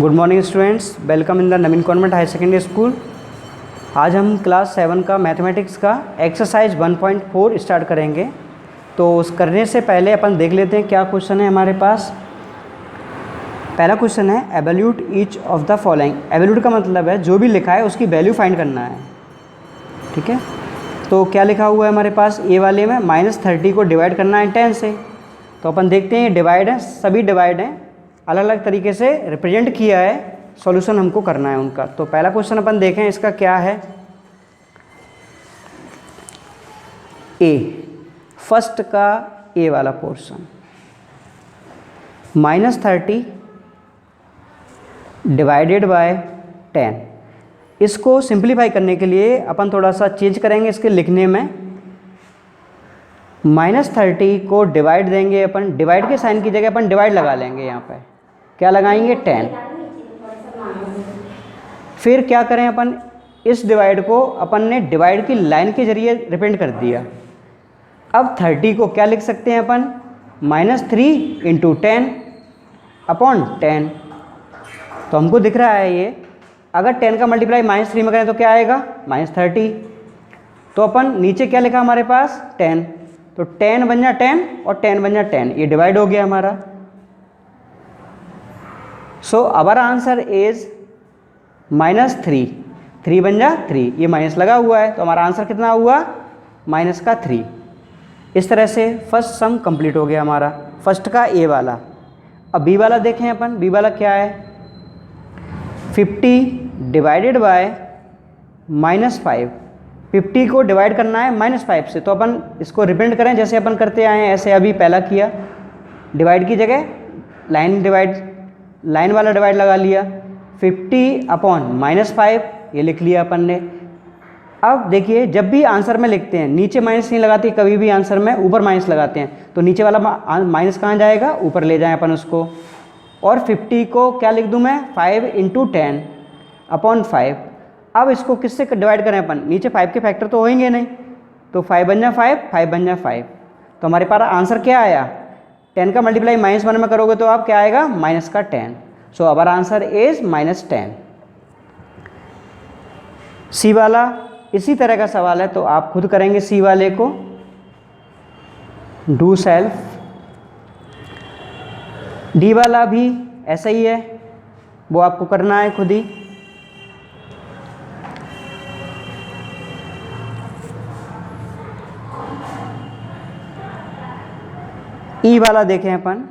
Good morning students, welcome in the Naveen convent high secondary school. आज हम class 7 का mathematics का exercise 1.4 start करेंगे। तो उस करने से पहले अपन देख लेते हैं क्या क्वेश्चन है हमारे पास। पहला क्वेश्चन है evaluate each of the following. Evaluate का मतलब है जो भी लिखा है उसकी वैल्यू फाइंड करना है, ठीक है। तो क्या लिखा हुआ है हमारे पास ए वाले में, -30 को डिवाइड करना है 10 से। तो अपन देखते हैं डिवाइड है, सभी डिवाइड हैं, अलग अलग तरीके से रिप्रेजेंट किया है, सॉल्यूशन हमको करना है उनका। तो पहला क्वेश्चन अपन देखें इसका क्या है। ए, फर्स्ट का ए वाला पोर्शन, -30 डिवाइडेड बाय 10। इसको सिंप्लीफाई करने के लिए अपन थोड़ा सा चेंज करेंगे इसके लिखने में। -30 को डिवाइड देंगे अपन, डिवाइड के साइन की जगह अपन डिवाइड लगा लेंगे, यहाँ पे क्या लगाएंगे 10। फिर क्या करें अपन, इस डिवाइड को अपन ने डिवाइड की लाइन के जरिए रिप्रेजेंट कर दिया। अब 30 को क्या लिख सकते हैं अपन, -3 × 10 अपॉन 10। तो हमको दिख रहा है ये, अगर 10 का मल्टीप्लाई -3 में करें तो क्या आएगा, -30। तो अपन नीचे क्या लिखा हमारे पास 10, तो 10 बन जा 10 और 10 बन जा 10, ये डिवाइड हो गया हमारा। सो अवर आंसर इज -3, 3 बन जा 3, ये माइनस लगा हुआ है तो हमारा आंसर कितना हुआ, -3। इस तरह से फर्स्ट सम कंप्लीट हो गया हमारा, फर्स्ट का ए वाला। अब बी वाला देखें अपन, बी वाला क्या है, 50 डिवाइडेड बाय -5। 50 को डिवाइड करना है -5 से, तो अपन इसको रिप्रेजेंट करें जैसे अपन करते आए हैं, ऐसे अभी पहला किया, डिवाइड की जगह लाइन वाला डिवाइड लगा लिया। 50 अपॉन -5 ये लिख लिया अपन ने। अब देखिए जब भी आंसर में लिखते हैं नीचे माइनस नहीं लगाते, कभी भी आंसर में ऊपर माइनस लगाते हैं, तो नीचे वाला माइनस कहाँ जाएगा, ऊपर ले जाएं अपन उसको। और 50 को क्या लिख दूं मैं, 5 × 10 अपॉन 5। अब इसको किससे डिवाइड करें अपन, नीचे 5 के फैक्टर तो होंगे नहीं, तो 5 बन जा 5, 5 बन जा 5। तो हमारे पास आंसर क्या आया, 10 का मल्टीप्लाई -1 में करोगे तो आप क्या आएगा, -10। सो अवर आंसर इज -10। सी वाला इसी तरह का सवाल है, तो आप खुद करेंगे सी वाले को, डू सेल्फ। डी वाला भी ऐसा ही है, वो आपको करना है खुद ही। ई वाला देखें अपन,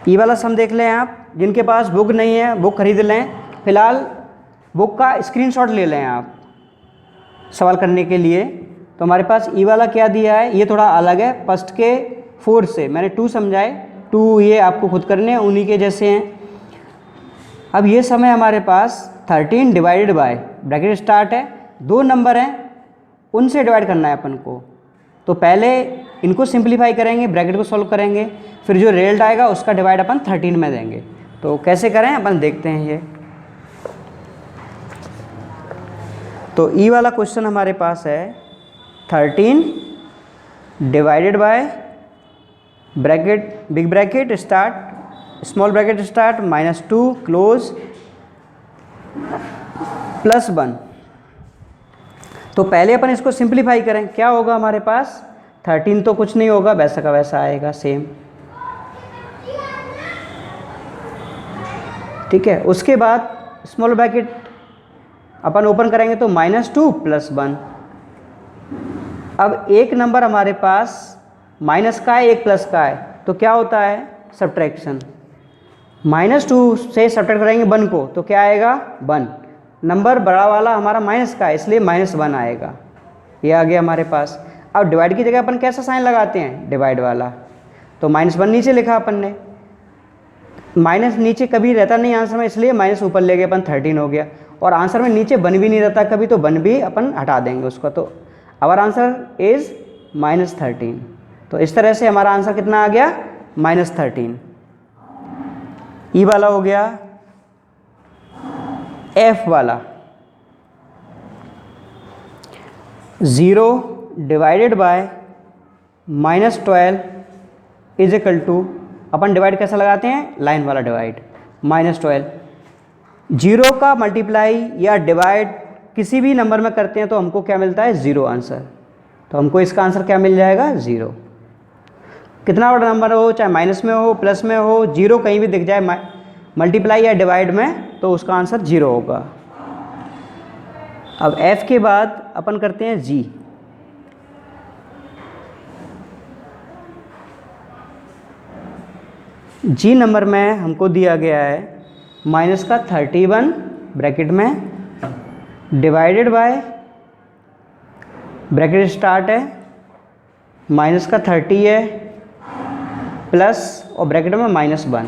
ई वाला सम देख लें आप, जिनके पास बुक नहीं है बुक खरीद लें, फिलहाल बुक का स्क्रीनशॉट ले लें आप सवाल करने के लिए। तो हमारे पास ई वाला क्या दिया है, ये थोड़ा अलग है फर्स्ट के 4 से, मैंने 2 समझाए, 2 ये आपको खुद करने हैं, उन्हीं के जैसे हैं। अब ये समय हमारे पास 13 डिवाइडेड बाय, ब्रैकेट स्टार्ट है, 2 नंबर हैं उनसे डिवाइड करना है अपन को। तो पहले इनको सिंप्लीफाई करेंगे, ब्रैकेट को सॉल्व करेंगे, फिर जो रिजल्ट आएगा उसका डिवाइड अपन 13 में देंगे। तो कैसे करें अपन देखते हैं ये। तो ई वाला क्वेश्चन हमारे पास है 13 divided by bracket, big bracket start, small bracket start, -2 close +1। तो पहले अपन इसको सिंप्लीफाई करें, क्या होगा हमारे पास, 13 तो कुछ नहीं होगा, वैसा का वैसा आएगा सेम, ठीक है। उसके बाद स्मॉल ब्रैकेट अपन ओपन करेंगे तो -2 +1। अब एक नंबर हमारे पास माइनस का है, एक प्लस का है, तो क्या होता है सब्ट्रैक्शन, -2 से सब्ट्रैक्ट करेंगे 1 को, तो क्या आएगा 1। नंबर बड़ा वाला हमारा माइनस का है, इसलिए -1 आएगा, ये आ गया हमारे पास। अब डिवाइड की जगह अपन कैसा साइन लगाते हैं, डिवाइड वाला, तो -1 नीचे लिखा अपन ने, माइनस नीचे कभी रहता नहीं आंसर में, इसलिए माइनस ऊपर ले गए अपन, 13 हो गया। और आंसर में नीचे 1 भी नहीं रहता कभी, तो 1 भी अपन हटा देंगे उसका। तो आवर आंसर इज -13। तो इस तरह से हमारा आंसर कितना आ गया, -13। ई वाला हो गया। एफ वाला 0 divided by -12 is equal to, अपन डिवाइड कैसा लगाते हैं, लाइन वाला डिवाइड, -12। 0 का मल्टीप्लाई या डिवाइड किसी भी नंबर में करते हैं तो हमको क्या मिलता है? 0 आंसर। तो हमको इसका आंसर क्या मिल जाएगा? 0। कितना बड़ा नंबर हो, चाहे माइनस में हो, प्लस में हो, 0 कहीं भी दिख जाए मल्टीप्लाई या डिवाइड में, तो उसका आंसर 0 होगा। अब f के बाद अपन करते हैं g। जी नंबर में हमको दिया गया है -31 ब्रैकेट में डिवाइडेड बाय ब्रैकेट स्टार्ट है -30 है प्लस और ब्रैकेट में -1।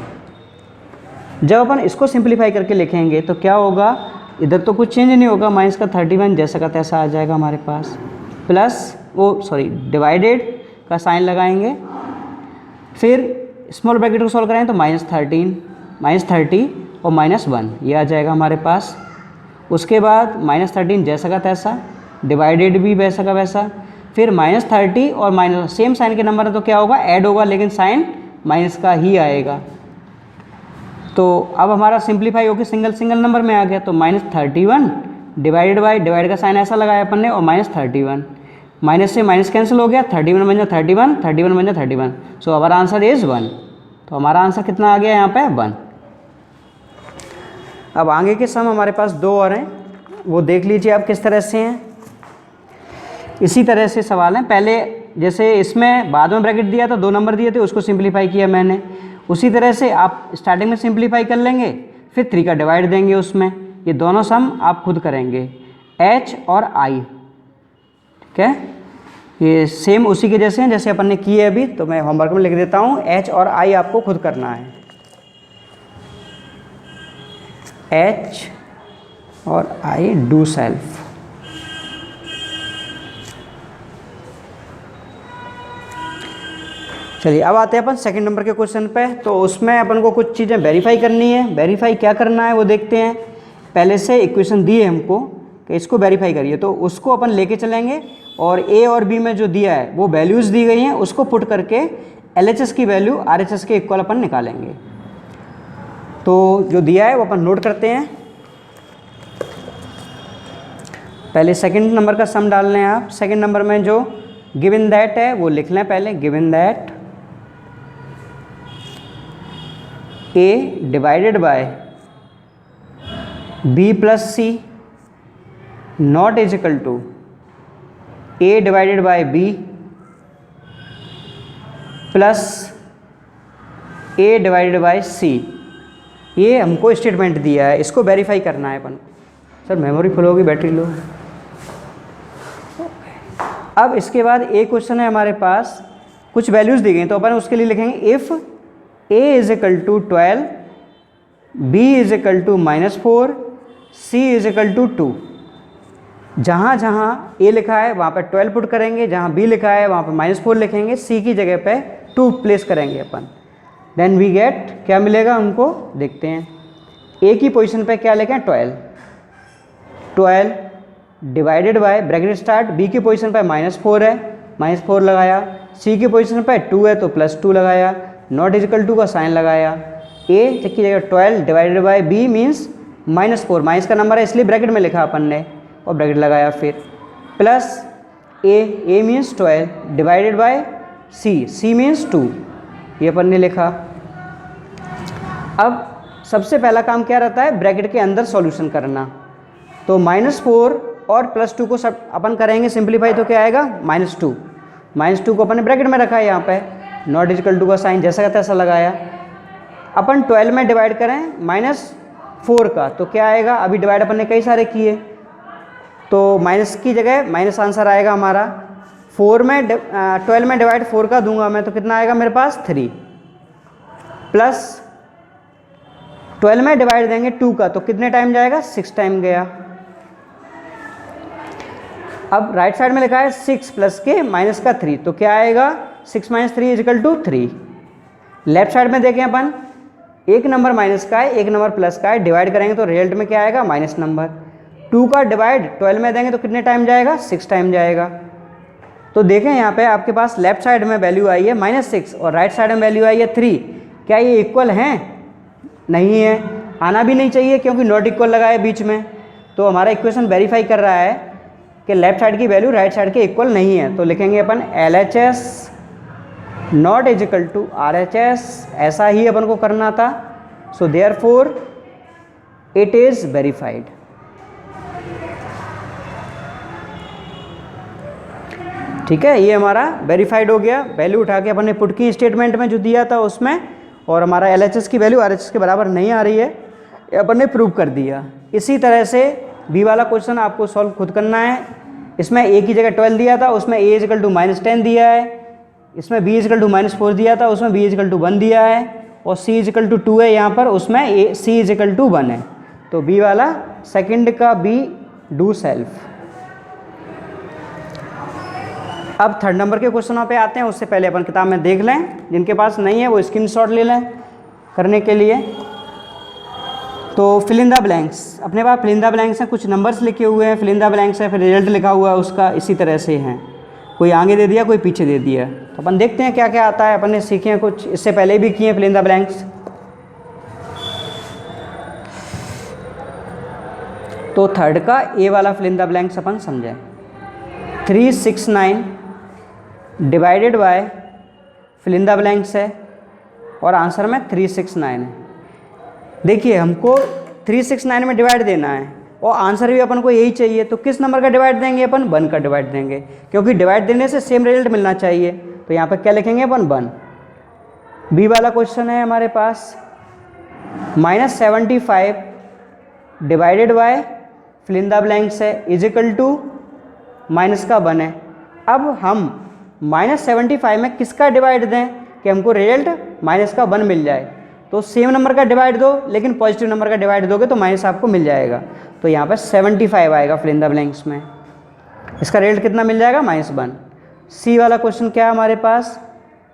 जब अपन इसको सिंपलीफाई करके लिखेंगे तो क्या होगा? इधर तो कुछ चेंज नहीं होगा, -31 जैसा का तैसा आ जाएगा हमारे पास, प्लस डिवाइडेड का साइन लगाएंगे, फिर स्मॉल ब्रैकेट को सॉल्व करें तो -30 और -1 ये आ जाएगा हमारे पास। उसके बाद -13 जैसा का तैसा, डिवाइडेड भी वैसा का वैसा, फिर -30 और माइनस सेम साइन के नंबर है तो क्या होगा? ऐड होगा, लेकिन साइन माइनस का ही आएगा। तो अब हमारा सिंपलीफाई होकर सिंगल नंबर में आ गया, तो -31 डिवाइडेड बाय, डिवाइड का साइन ऐसा लगाया अपन ने, और -31 माइनस से माइनस कैंसिल हो गया, 31 बन जाए 31, 31 बन जाए 31। सो अवर आंसर इज़ 1। तो हमारा आंसर कितना आ गया यहाँ पे? 1। अब आगे के सम हमारे पास 2 और हैं, वो देख लीजिए आप किस तरह से हैं। इसी तरह से सवाल हैं, पहले जैसे इसमें बाद में ब्रैकेट दिया था, 2 नंबर दिए थे, उसको सिंपलीफाई किया मैंने। उसी तरह से आप स्टार्टिंग में सिंपलीफाई कर लेंगे, फिर 3 का डिवाइड देंगे उसमें। ये दोनों सम आप खुद करेंगे, h और i। ठीक है, ये सेम उसी के जैसे हैं जैसे अपन ने किए अभी। तो मैं होमवर्क में लिख देता हूँ, h और i आपको खुद करना है, h और i डू सेल्फ। चलिए अब आते हैं अपन सेकंड नंबर के क्वेश्चन पे। तो उसमें अपन को कुछ चीज़ें वेरीफाई करनी है। वेरीफाई क्या करना है वो देखते हैं। पहले से इक्वेशन दी है हमको कि इसको वेरीफाई करिए, तो उसको अपन लेके चलेंगे और ए और बी में जो दिया है वो वैल्यूज़ दी गई हैं, उसको पुट करके LHS की वैल्यू RHS के इक्वल अपन निकालेंगे। तो जो दिया है वो अपन नोट करते हैं। पहले सेकंड नंबर का सम डाल लें आप। सेकंड नंबर में जो गिवन दैट है वो लिख लें पहले, given that A divided by B plus C not is equal to A divided by B plus A divided by C। ये हमको स्टेटमेंट दिया है, इसको वेरीफाई करना है अपन को। सर मेमोरी फुल होगी, बैटरी लो। अब इसके बाद एक क्वेश्चन है हमारे पास, कुछ वैल्यूज़ दी गई तो अपन उसके लिए लिखेंगे if A is equal to 12, B is equal to -4, C is equal to 2। जहाँ जहाँ A लिखा है वहाँ पर 12 पुट करेंगे, जहाँ B लिखा है वहाँ पर -4 लिखेंगे, C की जगह पे 2 प्लेस करेंगे अपन। देन वी गेट, क्या मिलेगा हमको देखते हैं। A की पोजीशन पे क्या लिखें? 12 divided by bracket start, B की पोजीशन पे -4 है, -4 लगाया, C की पोजीशन पे 2 है तो +2 लगाया, नॉट इजिकल टू का साइन लगाया। A की जगह 12 divided by B means -4, minus का नंबर है इसलिए ब्रैकेट में लिखा अपन ने और ब्रैकेट लगाया, फिर plus A means 12 divided by C means 2, ये अपन ने लिखा। अब सबसे पहला काम क्या रहता है? ब्रैकेट के अंदर सॉल्यूशन करना। तो -4 और +2 को सब अपन करेंगे सिंपलीफाई, तो क्या आएगा? -2 को अपन ने ब्रैकेट में रखा है, यहाँ पे नॉट इजिकल टू का साइन जैसा का तैसा लगाया। अपन 12 में डिवाइड करें -4 का तो क्या आएगा? अभी डिवाइड अपन ने कई सारे किए तो माइनस की जगह माइनस आंसर आएगा हमारा। 12 में डिवाइड 4 का दूंगा मैं तो कितना आएगा मेरे पास? 3 प्लस 12 में डिवाइड देंगे 2 का तो कितने टाइम जाएगा? 6 टाइम गया। अब राइट साइड में लिखा है 6 प्लस के माइनस का 3 तो क्या आएगा? 6 - 3 इजिकल टू 3। लेफ्ट साइड में देखें अपन, एक नंबर माइनस का है, एक नंबर प्लस का है, डिवाइड करेंगे तो रिजल्ट में क्या आएगा? Minus number. 2 का डिवाइड 12 में देंगे तो कितने टाइम जाएगा? 6 टाइम जाएगा। तो देखें यहाँ पे आपके पास लेफ्ट साइड में वैल्यू आई है -6 और राइट साइड में वैल्यू आई है 3। क्या ये इक्वल हैं? नहीं है, आना भी नहीं चाहिए क्योंकि नॉट इक्वल लगा है बीच में। तो हमारा इक्वेशन वेरीफाई कर रहा है कि लेफ्ट साइड की वैल्यू राइट साइड के इक्वल नहीं है। तो लिखेंगे अपन LHS not is equal to RHS, ऐसा ही अपन को करना था। So therefore it is verified. ठीक है, ये हमारा वेरीफाइड हो गया। वैल्यू उठा के अपन ने पुट की स्टेटमेंट में जो दिया था उसमें, और हमारा LHS की वैल्यू RHS के बराबर नहीं आ रही है, ये अपन ने प्रूव कर दिया। इसी तरह से बी वाला क्वेश्चन आपको सॉल्व खुद करना है। इसमें a की जगह 12 दिया था, उसमें a इक्वल टू -10 दिया है। इसमें b इक्वल टू -4 दिया था, उसमें b इक्वल टू 1 दिया है। और c इक्वल टू 2 है यहाँ पर, उसमें c इक्वल टू 1 है। तो b वाला सेकंड का b डू सेल्फ। अब थर्ड नंबर के क्वेश्चनों पे आते हैं। उससे पहले अपन किताब में देख लें, जिनके पास नहीं है वो स्क्रीनशॉट ले लें करने के लिए। तो फिल इन द ब्लैंक्स, अपने पास फिल इन द ब्लैंक्स हैं, कुछ नंबर्स लिखे हुए हैं, फिल इन द ब्लैंक्स है, फिर रिजल्ट लिखा हुआ है उसका, इसी तरह से हैं, कोई आगे दे दिया कोई पीछे दे दिया। तो अपन देखते हैं क्या क्या आता है। अपन ने सीखे हैं कुछ, इससे पहले भी किए हैं फिल इन द ब्लैंक्स। तो थर्ड का ए वाला फिल इन द ब्लैंक्स अपन समझें। 369 divided by fill in the blanks है और आंसर में 369 है। देखिए हमको 369 में डिवाइड देना है और आंसर भी अपन को यही चाहिए। तो किस नंबर का डिवाइड देंगे अपन? 1 का डिवाइड देंगे, क्योंकि डिवाइड देने से सेम रिजल्ट मिलना चाहिए। तो यहाँ पर क्या लिखेंगे अपन? 1। बी वाला क्वेश्चन है हमारे पास, -75 divided by fill in the blanks है इज इक्वल टू माइनस का 1 है। अब हम -75 में किसका डिवाइड दें कि हमको रिजल्ट माइनस का 1 मिल जाए? तो सेम नंबर का डिवाइड दो, लेकिन पॉजिटिव नंबर का डिवाइड दोगे तो माइनस आपको मिल जाएगा। तो यहाँ पर 75 आएगा फिल इन द ब्लैंक्स में। इसका रिजल्ट कितना मिल जाएगा? -1। सी वाला क्वेश्चन क्या है हमारे पास?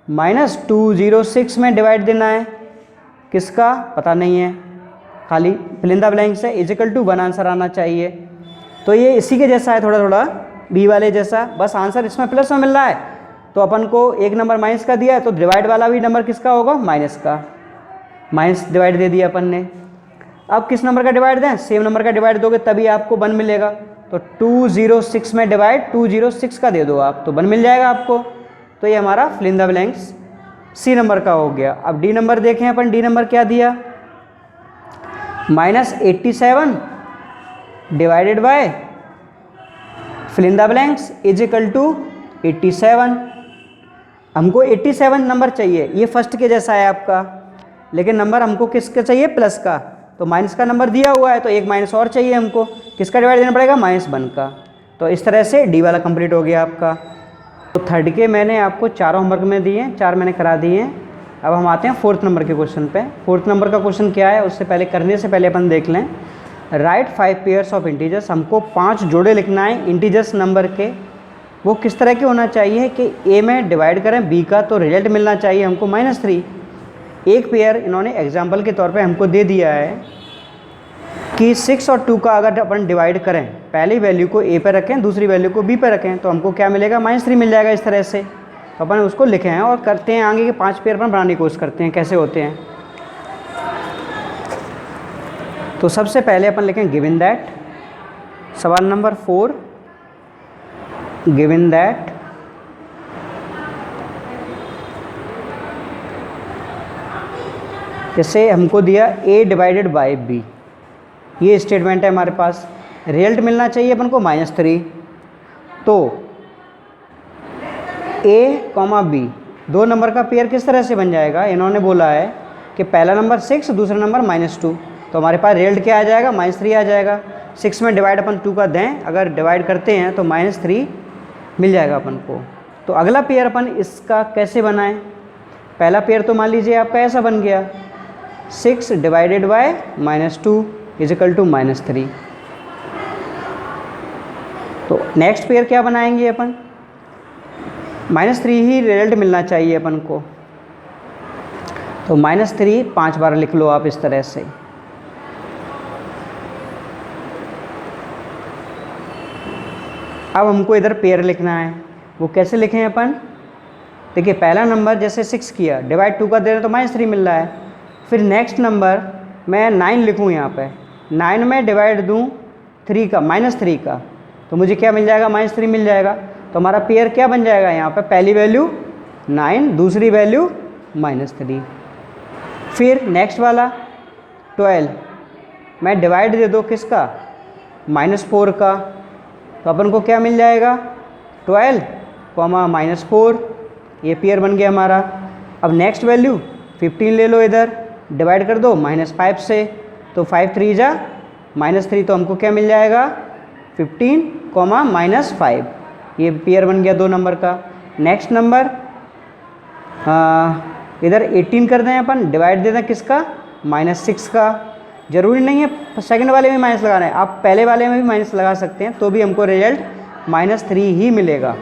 -206 में डिवाइड देना है, किसका पता नहीं है, खाली फिल इन द ब्लैंक्स है इज इक्वल टू 1 आंसर आना चाहिए। तो ये इसी के जैसा है, थोड़ा थोड़ा बी वाले जैसा, बस आंसर इसमें प्लस में मिल रहा है। तो अपन को एक नंबर माइनस का दिया है, तो डिवाइड वाला भी नंबर किसका होगा? माइनस का। माइनस डिवाइड दे दिया अपन ने। अब किस नंबर का डिवाइड दें? सेम नंबर का डिवाइड दोगे तभी आपको 1 मिलेगा। तो 206 में डिवाइड 206 का दे दो आप, तो 1 मिल जाएगा आपको। तो ये हमारा fill in the blanks C number का हो गया। अब डी नंबर देखें अपन, डी नंबर क्या दिया? -87 divided by fill in the blanks is equal to 87। हमको 87 नंबर चाहिए, ये फर्स्ट के जैसा है आपका, लेकिन नंबर हमको किसका चाहिए? प्लस का। तो माइनस का नंबर दिया हुआ है तो एक माइनस और चाहिए हमको, किसका डिवाइड देना पड़ेगा? -1 का। तो इस तरह से डी वाला कंप्लीट हो गया आपका। तो थर्ड के मैंने आपको 4 होमवर्क में दिए हैं, 4 मैंने करा दिए हैं। अब हम आते हैं फोर्थ नंबर के क्वेश्चन पे। फोर्थ नंबर का क्वेश्चन क्या है, उससे पहले करने से पहले अपन देख लें। राइट 5 पेयर्स ऑफ इंटीजर्स, हमको 5 जोड़े लिखना है इंटीजर्स नंबर के। वो किस तरह के होना चाहिए कि ए में डिवाइड करें बी का, तो रिजल्ट मिलना चाहिए हमको -3। एक पेयर इन्होंने एग्जाम्पल के तौर पे हमको दे दिया है कि 6 और 2 का अगर अपन डिवाइड करें, पहली वैल्यू को ए पे रखें, दूसरी वैल्यू को बी पे रखें, तो हमको क्या मिलेगा? -3 मिल जाएगा इस तरह से। तो अपन उसको लिखे हैं और करते हैं आगे के 5 पेयर अपन बनाने की कोशिश करते हैं कैसे होते हैं। तो सबसे पहले अपन लिखें गिवन दैट, सवाल नंबर 4, गिवन दैट जैसे हमको दिया a डिवाइडेड बाय b, ये स्टेटमेंट है हमारे पास। रिजल्ट मिलना चाहिए अपन को -3। तो a, b 2 नंबर का पेयर किस तरह से बन जाएगा? इन्होंने बोला है कि पहला नंबर 6, दूसरा नंबर -2। तो हमारे पास रिजल्ट क्या आ जाएगा? -3 आ जाएगा। 6 में डिवाइड अपन 2 का दें, अगर डिवाइड करते हैं तो -3 मिल जाएगा अपन को। तो अगला पेयर अपन इसका कैसे बनाएं? पहला पेयर तो मान लीजिए आपका ऐसा बन गया, 6 divided by -2 is equal to -3। तो नेक्स्ट पेयर क्या बनाएंगे अपन? -3 ही रिजल्ट मिलना चाहिए अपन को। तो -3 5 बार लिख लो आप इस तरह से। अब हमको इधर पेयर लिखना है, वो कैसे लिखें अपन? देखिए पहला नंबर जैसे 6 किया, डिवाइड 2 का दे रहे तो -3 मिल रहा है। फिर नेक्स्ट नंबर मैं 9 लिखूँ यहाँ पे, 9 में डिवाइड दूँ 3 का, -3 का, तो मुझे क्या मिल जाएगा, -3 मिल जाएगा। तो हमारा पेयर क्या बन जाएगा यहाँ पे, पहली वैल्यू 9, दूसरी वैल्यू -3। फिर नेक्स्ट वाला 12 मैं डिवाइड दे दो किसका, -4 का, तो अपन को क्या मिल जाएगा, 12, -4, ये पेयर बन गया हमारा। अब नेक्स्ट वैल्यू 15 ले लो, इधर डिवाइड कर दो -5 से, तो 5 3 जा -3, तो हमको क्या मिल जाएगा, 15, -5, ये पेयर बन गया 2 नंबर का। नेक्स्ट नंबर इधर 18 कर दें अपन, डिवाइड दे दें किसका, -6 का। ज़रूरी नहीं है सेकंड वाले में माइनस लगाना है, आप पहले वाले में भी माइनस लगा सकते हैं, तो भी हमको रिजल्ट -3 ही मिलेगा।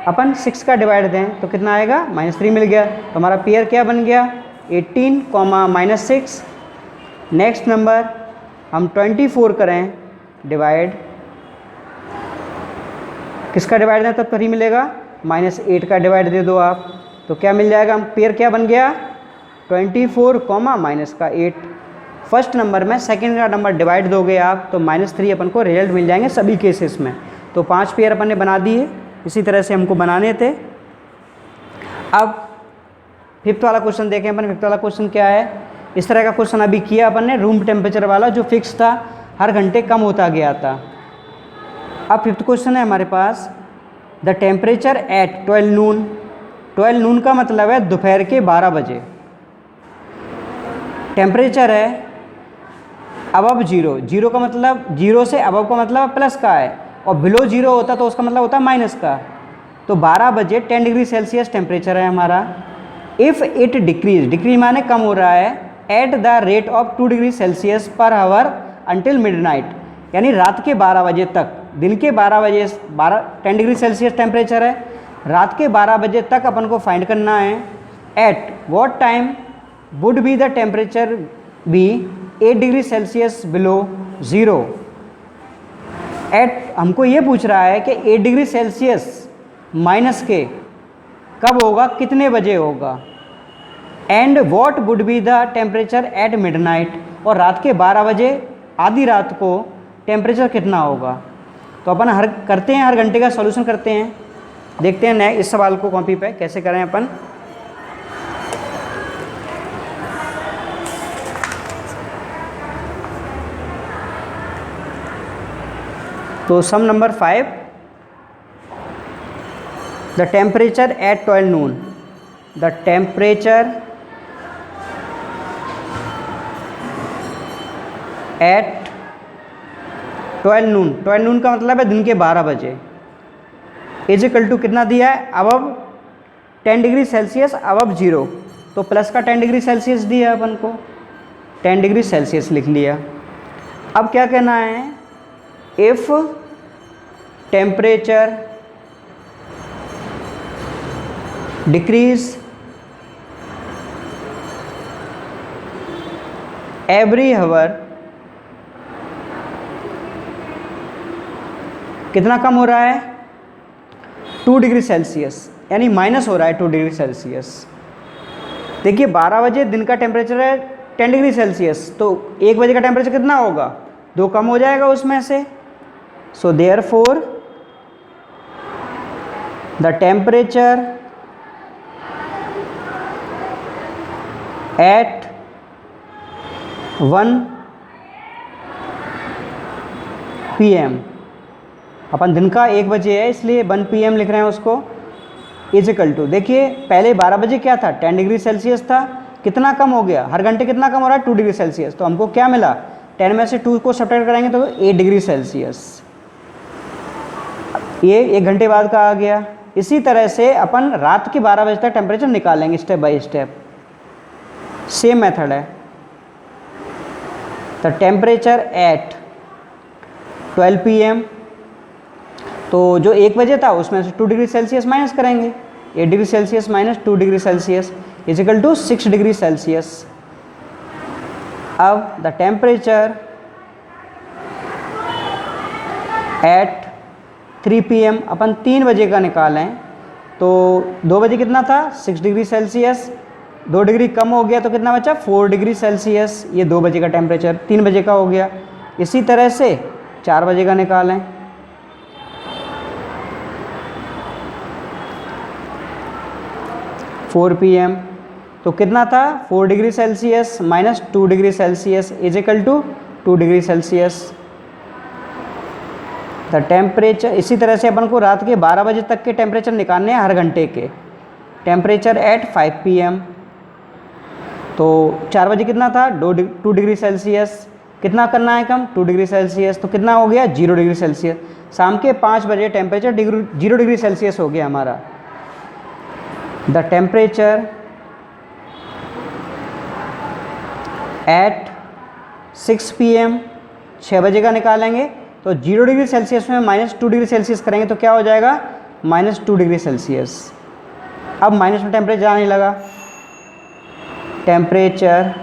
अपन 6 का डिवाइड दें तो कितना आएगा, -3 मिल गया। तो हमारा पेयर क्या बन गया, 18, -6। नेक्स्ट नंबर हम 24 करें डिवाइड, किसका डिवाइड दें तब 3 मिलेगा, -8 का डिवाइड दे दो आप, तो क्या मिल जाएगा, पेयर क्या बन गया, 24, -8। फर्स्ट नंबर में सेकंड का नंबर डिवाइड दोगे आप तो -3 अपन को रिजल्ट मिल जाएंगे सभी केसेस में। तो 5 पेयर अपन ने बना दिए, इसी तरह से हमको बनाने थे। अब फिफ्थ वाला क्वेश्चन देखें अपन। फिफ्थ वाला क्वेश्चन क्या है, इस तरह का क्वेश्चन अभी किया अपन ने, रूम टेम्परेचर वाला जो फिक्स था, हर घंटे कम होता गया था। अब फिफ्थ क्वेश्चन है हमारे पास, the temperature at 12 noon. 12 noon का मतलब है दोपहर के 12 बजे। टेम्परेचर है अबव 0, 0 का मतलब 0 से अबव का मतलब प्लस का है, और बिलो 0 होता तो उसका मतलब होता माइनस का। तो 12 बजे 10 डिग्री सेल्सियस टेम्परेचर है हमारा। इफ़ इट डिक्रीज, डिक्रीज माने कम हो रहा है, at the rate of 2 degree Celsius per hour until midnight, यानी रात के 12 बजे तक। दिन के 12 बजे 10 डिग्री सेल्सियस टेम्परेचर है, रात के 12 बजे तक अपन को फाइंड करना है। At what time would be the temperature be 8 degree Celsius below 0। At हमको ये पूछ रहा है कि 8 डिग्री सेल्सियस माइनस के कब होगा, कितने बजे होगा। And what would be the temperature eight midnight, और रात के 12 बजे आधी रात को टेम्परेचर कितना होगा। तो अपन करते हैं, हर घंटे का सॉल्यूशन करते हैं। देखते हैं इस सवाल को कॉपी पे कैसे करें अपन। तो some number 5, the temperature at 12 noon, the temperature at 12 noon, 12 noon का मतलब है दिन के 12 बजे, इज इक्वल टू कितना दिया है, अबव 10 डिग्री सेल्सियस अबव 0, तो प्लस का 10 डिग्री सेल्सियस दिया अपन को, 10 डिग्री सेल्सियस लिख लिया। अब क्या कहना है, if temperature decrease every hour, कितना कम हो रहा है, 2 डिग्री सेल्सियस, यानी माइनस हो रहा है 2 डिग्री सेल्सियस। देखिए 12 बजे दिन का टेम्परेचर है 10 डिग्री सेल्सियस, तो 1 बजे का टेम्परेचर कितना होगा, 2 कम हो जाएगा उसमें से। So therefore the temperature eight 1 PM, अपन दिन का 1 बजे है इसलिए 1 PM लिख रहे हैं उसको, इज इक्वल टू, देखिए पहले 12 बजे क्या था, 10 डिग्री सेल्सियस था, कितना कम हो गया, हर घंटे कितना कम हो रहा है, 2 डिग्री सेल्सियस। तो हमको क्या मिला, 10 में से 2 को सब्ट्रैक्ट कराएंगे तो 8 डिग्री सेल्सियस, ये 1 घंटे बाद का आ गया। इसी तरह से अपन रात के 12 बजे तक टेम्परेचर निकालेंगे step by step, same method है। द टेम्परेचर एट 12 PM, तो जो 1 बजे था उसमें से 2 डिग्री सेल्सियस माइनस करेंगे, 8 degree Celsius minus 2 degree Celsius is equal to 6 degree Celsius. अब द टेम्परेचर एट 3 PM, अपन 3 बजे का निकालें तो 2 बजे कितना था, 6 डिग्री सेल्सियस, 2 डिग्री कम हो गया तो कितना बचा 4 डिग्री सेल्सियस, ये 2 बजे का टेम्परेचर 3 बजे का हो गया। इसी तरह से 4 बजे का निकालें, PM, तो कितना था 4 degree Celsius minus 2 degree Celsius is equal to 2 degree Celsius. The temperature, इसी तरह से अपन को रात के 12 बजे तक के टेम्परेचर निकालने हैं हर घंटे के। टेम्परेचर एट 5 PM, तो 4 बजे कितना था 2 डिग्री सेल्सियस, कितना करना है कम 2 डिग्री सेल्सियस, तो कितना हो गया 0 डिग्री सेल्सियस। शाम के 5 बजे टेम्परेचर 0 डिग्री सेल्सियस हो गया हमारा। द टेम्परेचर एट 6 PM, 6 बजे का निकालेंगे तो 0 डिग्री सेल्सियस में माइनस 2 डिग्री सेल्सियस करेंगे तो क्या हो जाएगा माइनस 2 डिग्री सेल्सियस। अब माइनस में टेम्परेचर आने लगा। टेम्परेचर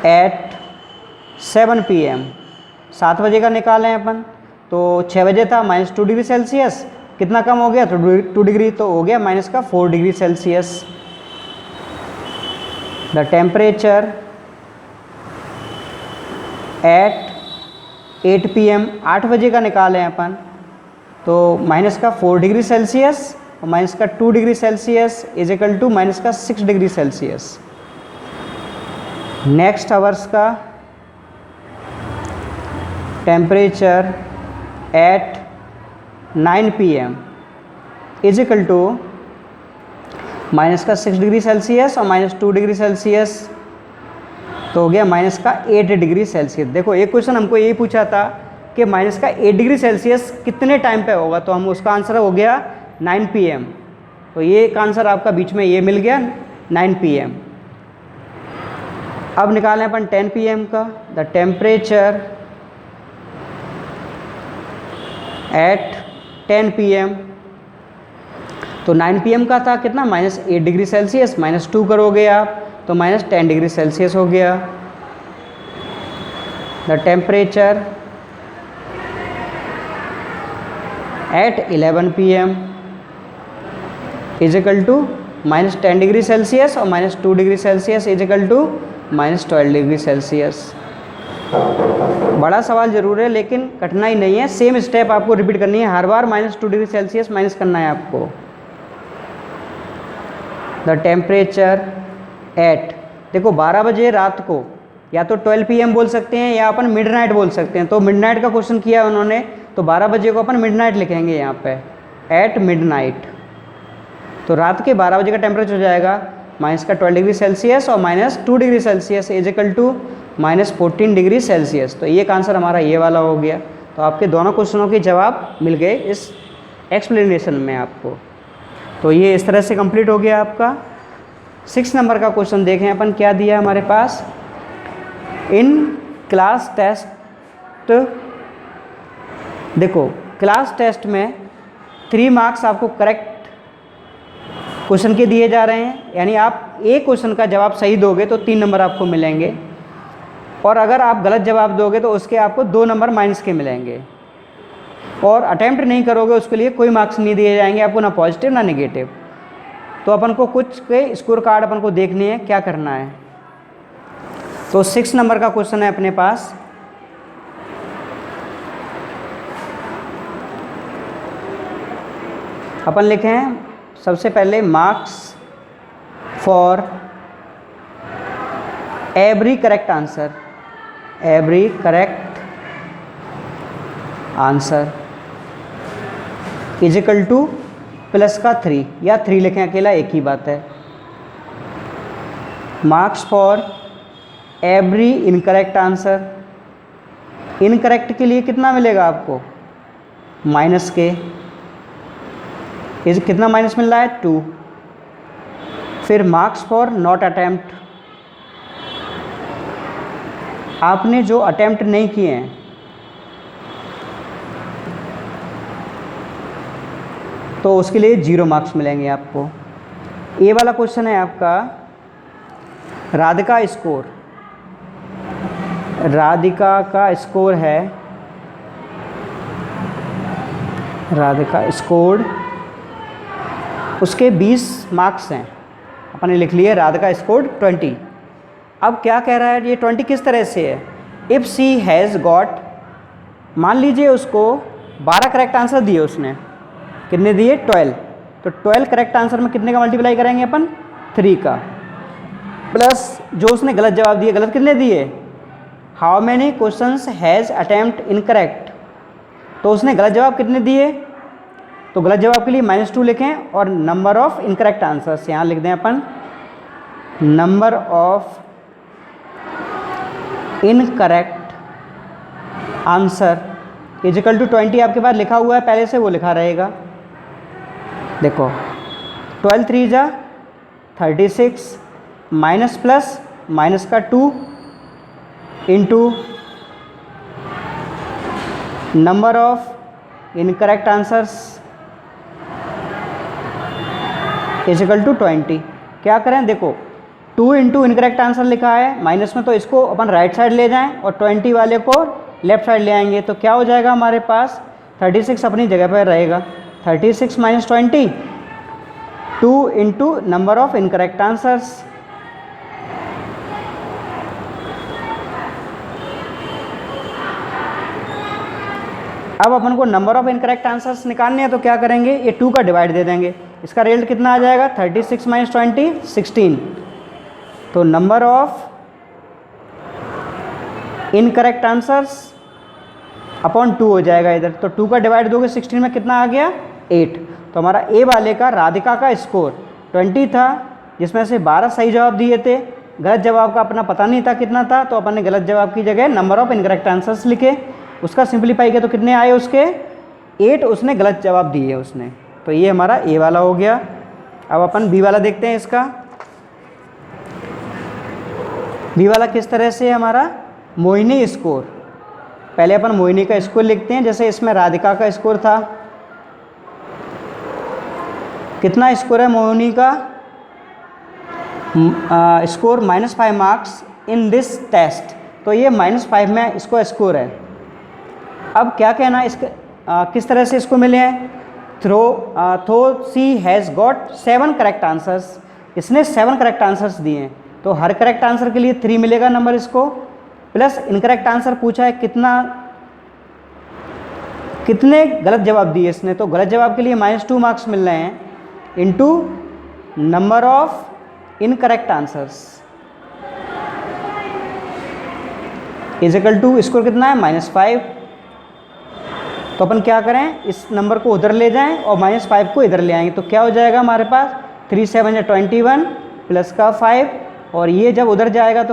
एट 7 PM, 7 बजे का निकालें अपन तो 6 बजे था माइनस 2 डिग्री सेल्सियस, कितना कम हो गया तो 2 डिग्री, तो हो गया माइनस का 4 degree Celsius. The temperature eight 8 PM, 8 बजे का निकालें अपन तो माइनस का 4 डिग्री सेल्सियस और माइनस का 2 degree Celsius is equal to minus का 6 डिग्री सेल्सियस। नेक्स्ट आवर्स का temperature at 9 PM is equal to minus का 6 डिग्री सेल्सियस और माइनस 2 डिग्री सेल्सियस, तो हो गया माइनस का 8 डिग्री सेल्सियस। देखो एक क्वेश्चन हमको यही पूछा था कि माइनस का 8 डिग्री सेल्सियस कितने टाइम पे होगा, तो हम उसका आंसर हो गया 9 PM, तो ये एक आंसर आपका बीच में ये मिल गया 9 PM। अब निकालें अपन 10 PM का। द टेम्परेचर एट 10 PM, तो 9 PM का था कितना माइनस 8 डिग्री सेल्सियस, माइनस 2 करोगे आप तो माइनस 10 डिग्री सेल्सियस हो गया। The temperature at 11 PM is equal to minus 10 degree Celsius और minus 2 degree Celsius is equal to minus 12 degree Celsius. बड़ा सवाल जरूर है लेकिन कठिनाई नहीं है, सेम स्टेप आपको रिपीट करनी है, हर बार माइनस 2 डिग्री सेल्सियस माइनस करना है आपको। द टेम्परेचर एट, देखो 12 बजे रात को या तो 12 PM बोल सकते हैं या अपन मिडनाइट बोल सकते हैं, तो मिडनाइट का क्वेश्चन किया है उन्होंने तो 12 बजे को अपन मिडनाइट लिखेंगे यहाँ पे एट मिडनाइट, तो रात के 12 बजे का टेम्परेचर हो जाएगा माइनस का 12 डिग्री सेल्सियस और minus 2 degree Celsius is equal to minus 14 degree Celsius. तो ये आंसर हमारा ये वाला हो गया। तो आपके दोनों क्वेश्चनों के जवाब मिल गए इस एक्सप्लेनेशन में आपको। तो ये इस तरह से कंप्लीट हो गया आपका। 6 नंबर का क्वेश्चन देखें अपन क्या दिया हमारे पास। इन क्लास टेस्ट, देखो क्लास टेस्ट में 3 मार्क्स आपको करेक्ट क्वेश्चन के दिए जा रहे हैं, यानी आप एक क्वेश्चन का जवाब सही दोगे तो 3 नंबर आपको मिलेंगे, और अगर आप गलत जवाब दोगे तो उसके आपको 2 नंबर माइनस के मिलेंगे, और अटेम्प्ट नहीं करोगे उसके लिए कोई मार्क्स नहीं दिए जाएंगे आपको, ना पॉजिटिव ना नेगेटिव। तो अपन को कुछ के स्कोर कार्ड अपन को देखने हैं क्या करना है। तो 6 नंबर का क्वेश्चन है अपने पास। अपन लिखे हैं सबसे पहले marks for every correct answer, every correct answer is equal two plus का 3 या 3 लिखें अकेला एक ही बात है। Marks for every incorrect answer, incorrect के लिए कितना मिलेगा आपको माइनस के, इस कितना माइनस मिल रहा है 2। फिर मार्क्स फॉर नॉट अटेम्प्ट, आपने जो अटेम्प्ट नहीं किए हैं तो उसके लिए 0 मार्क्स मिलेंगे आपको। ये वाला क्वेश्चन है आपका राधिका स्कोर, राधिका का स्कोर है, राधिका स्कोर्ड, उसके 20 मार्क्स हैं अपन ने लिख लिया राधिका स्कोर्ड 20। अब क्या कह रहा है, ये 20 किस तरह से है, इफ़ सी हैज़ गॉट, मान लीजिए उसको 12 करेक्ट आंसर दिए उसने, कितने दिए 12, तो 12 करेक्ट आंसर में कितने का मल्टीप्लाई करेंगे अपन 3 का, प्लस जो उसने गलत जवाब दिए, गलत कितने दिए, how many questions has attempt incorrect, तो उसने गलत जवाब कितने दिए, तो गलत जवाब के लिए -2 लिखें और नंबर ऑफ इनकरेक्ट आंसर्स यहाँ लिख दें अपन, number of incorrect answer is equal to 20 आपके पास लिखा हुआ है पहले से, वो लिखा रहेगा। देखो 12 3 जा 36 माइनस प्लस माइनस का 2 into number of incorrect answers is equal to 20। क्या करें, देखो 2 इंटू इनकरेक्ट आंसर लिखा है माइनस में, तो इसको अपन राइट साइड ले जाएं और 20 वाले को लेफ्ट साइड ले आएंगे, तो क्या हो जाएगा हमारे पास 36 अपनी जगह पर रहेगा, 36 minus 20, 2 into number of incorrect answers, अब अपन को नंबर ऑफ इनकरेक्ट आंसर्स निकालने हैं, तो क्या करेंगे, ये 2 का डिवाइड दे देंगे, इसका रिजल्ट कितना आ जाएगा 36 माइनस 20 16, तो number of incorrect answers upon 2 हो जाएगा इधर, तो 2 का डिवाइड दोगे 16 में कितना आ गया 8, तो हमारा ए वाले का राधिका का स्कोर 20 था, जिसमें से 12 सही जवाब दिए थे, गलत जवाब का अपना पता नहीं था कितना था, तो अपन ने गलत जवाब की जगह नंबर ऑफ इनकरेक्ट आंसर्स लिखे, उसका सिंप्लीफाई किया तो कितने आए उसके 8, उसने गलत जवाब दिए उसने, तो ये हमारा ए वाला हो गया। अब अपन बी वाला देखते हैं, इसका बी वाला किस तरह से है हमारा, मोहिनी स्कोर, पहले अपन मोहिनी का स्कोर लिखते हैं, जैसे इसमें राधिका का स्कोर था, कितना स्कोर है मोहिनी का, score -5 marks in this test, तो ये -5 में इसको स्कोर है। अब क्या कहना इसके किस तरह से इसको मिले हैं, through she has got 7 correct answers, इसने 7 करेक्ट आंसर्स दिए हैं, तो हर करेक्ट आंसर के लिए 3 मिलेगा नंबर इसको, प्लस इनकरेक्ट आंसर पूछा है कितने गलत जवाब दिए इसने, तो गलत जवाब के लिए -2 मार्क्स मिल रहे हैं, into number of incorrect answers is equal to score कितना है -5, तो अपन क्या करें, इस नंबर को उधर ले जाएं और -5 को इधर ले आएंगे, तो क्या हो जाएगा हमारे पास 3 7 या 21 प्लस का 5, और ये जब उधर जाएगा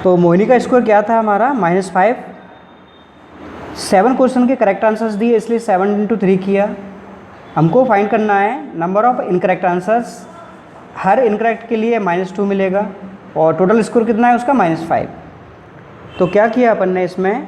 तो मोहिनी का स्कोर क्या था हमारा -5, 7 क्वेश्चन के करेक्ट आंसर्स दिए, इसलिए 7 इंटू 3 किया। हमको फाइंड करना है number of incorrect answers, her incorrect के लिए -2 मिलेगा, और टोटल स्कोर कितना है उसका -5, तो क्या किया अपन ने इसमें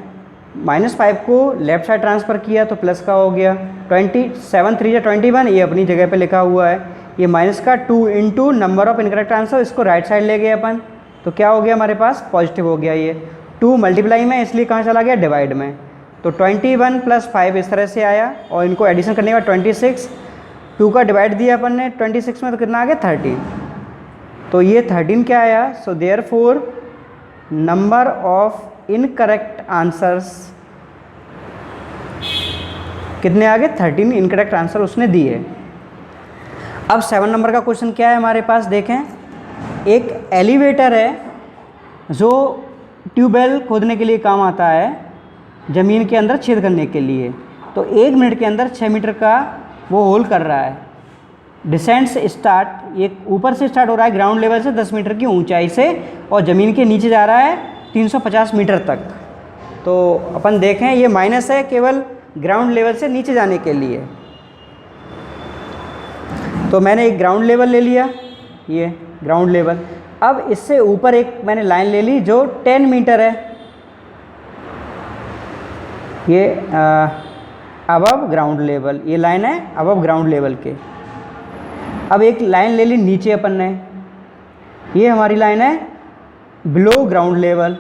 -5 को लेफ्ट साइड ट्रांसफ़र किया तो प्लस का हो गया, 27 3 या 21 ये अपनी जगह पे लिखा हुआ है, ये माइनस का 2 into number of incorrect answer, इसको राइट साइड ले गए अपन, तो क्या हो गया हमारे पास पॉजिटिव हो गया, ये 2 मल्टीप्लाई में इसलिए कहाँ चला गया डिवाइड में, तो 21 + 5 इस तरह से आया, और इनको एडिशन करने के बाद 26, 2 का डिवाइड दिया अपन ने 26 में, तो कितना आ गया 13, तो ये 13 क्या आया, so therefore number of incorrect answers कितने आ गए 13 इनकरेक्ट आंसर उसने दिए। अब 7 नंबर का क्वेश्चन क्या है हमारे पास, देखें, एक एलिवेटर है जो ट्यूबवेल खोदने के लिए काम आता है, ज़मीन के अंदर छेद करने के लिए, तो 1 मिनट के अंदर 6 मीटर का वो होल कर रहा है, डिसेंट से स्टार्ट, ये ऊपर से स्टार्ट हो रहा है ग्राउंड लेवल से 10 मीटर की ऊंचाई से, और ज़मीन के नीचे जा रहा है 350 मीटर तक, तो अपन देखें ये माइनस है केवल ग्राउंड लेवल से नीचे जाने के लिए, तो मैंने एक ग्राउंड लेवल ले लिया, ये ग्राउंड लेवल, अब इससे ऊपर एक मैंने लाइन ले ली जो 10 मीटर है, ये अबव ग्राउंड लेवल, ये लाइन है अबव ग्राउंड लेवल के। अब एक लाइन ले ली नीचे अपन ने, ये हमारी लाइन है बिलो ग्राउंड लेवल।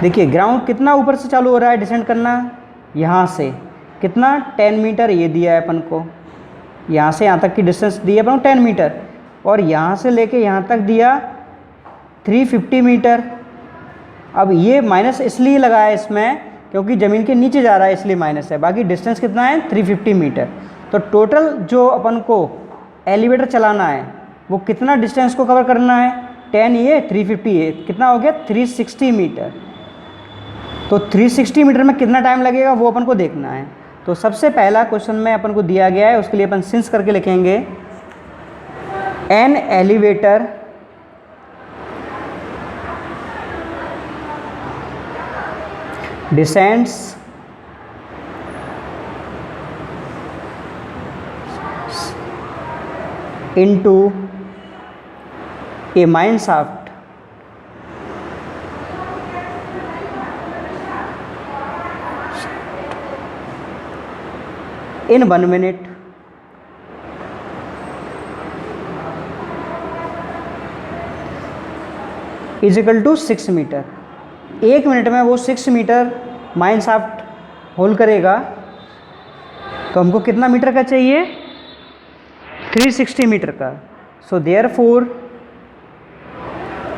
देखिए ग्राउंड कितना ऊपर से चालू हो रहा है डिसेंड करना, यहाँ से कितना 10 मीटर ये दिया है अपन को, यहाँ से यहाँ तक की डिस्टेंस दी है अपन 10 मीटर, और यहाँ से लेके यहाँ तक दिया 350 मीटर। अब ये माइनस इसलिए लगा है इसमें क्योंकि ज़मीन के नीचे जा रहा है इसलिए माइनस है, बाकी डिस्टेंस कितना है 350 मीटर। तो टोटल जो अपन को एलिवेटर चलाना है वो कितना डिस्टेंस को कवर करना है, 10 ये 350 ये कितना हो गया 360 मीटर। तो 360 मीटर में कितना टाइम लगेगा वो अपन को देखना है। तो सबसे पहला क्वेश्चन में अपन को दिया गया है, उसके लिए अपन सिंस करके लिखेंगे an elevator descends into a mine shaft in 1 minute is equal to 6 मीटर। 1 मिनट में वो 6 मीटर माइन शाफ्ट होल करेगा। तो हमको कितना मीटर का चाहिए 360 मीटर का। So therefore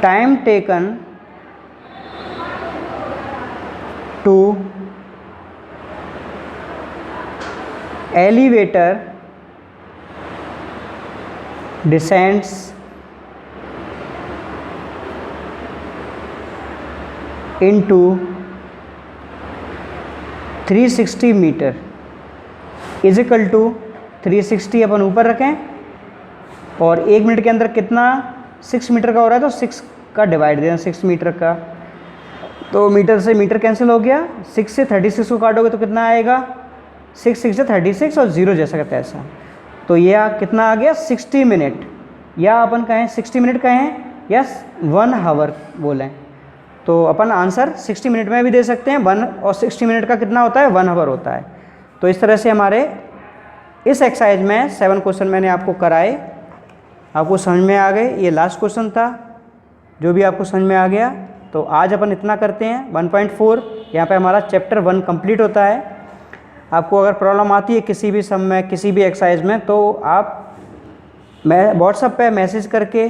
time taken to elevator descends into 360 metre is equal to 360 अपन ऊपर रखें, और 1 मिनट के अंदर कितना 6 मीटर का हो रहा है, तो 6 का डिवाइड देना 6 मीटर का। तो मीटर से मीटर कैंसिल हो गया, 6 से 36 को काटोगे तो कितना आएगा 6 6 से 36 और 0 जैसा का तैसा। तो यह कितना आ गया 60 मिनट, या अपन कहें 60 मिनट कहें या 1 आवर बोलें, तो अपन आंसर 60 मिनट में भी दे सकते हैं। 1 और 60 मिनट का कितना होता है 1 आवर होता है। तो इस तरह से हमारे इस एक्सरसाइज में 7 क्वेश्चन मैंने आपको कराए, आपको समझ में आ गए। ये लास्ट क्वेश्चन था जो भी आपको समझ में आ गया। तो आज अपन इतना करते हैं 1.4, यहाँ पे हमारा चैप्टर 1 कंप्लीट होता है। आपको अगर प्रॉब्लम आती है किसी भी सम में किसी भी एक्सरसाइज में, तो आप व्हाट्सएप पे मैसेज करके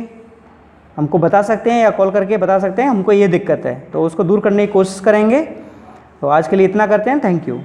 हमको बता सकते हैं या कॉल करके बता सकते हैं हमको ये दिक्कत है, तो उसको दूर करने की कोशिश करेंगे। तो आज के लिए इतना करते हैं, थैंक यू।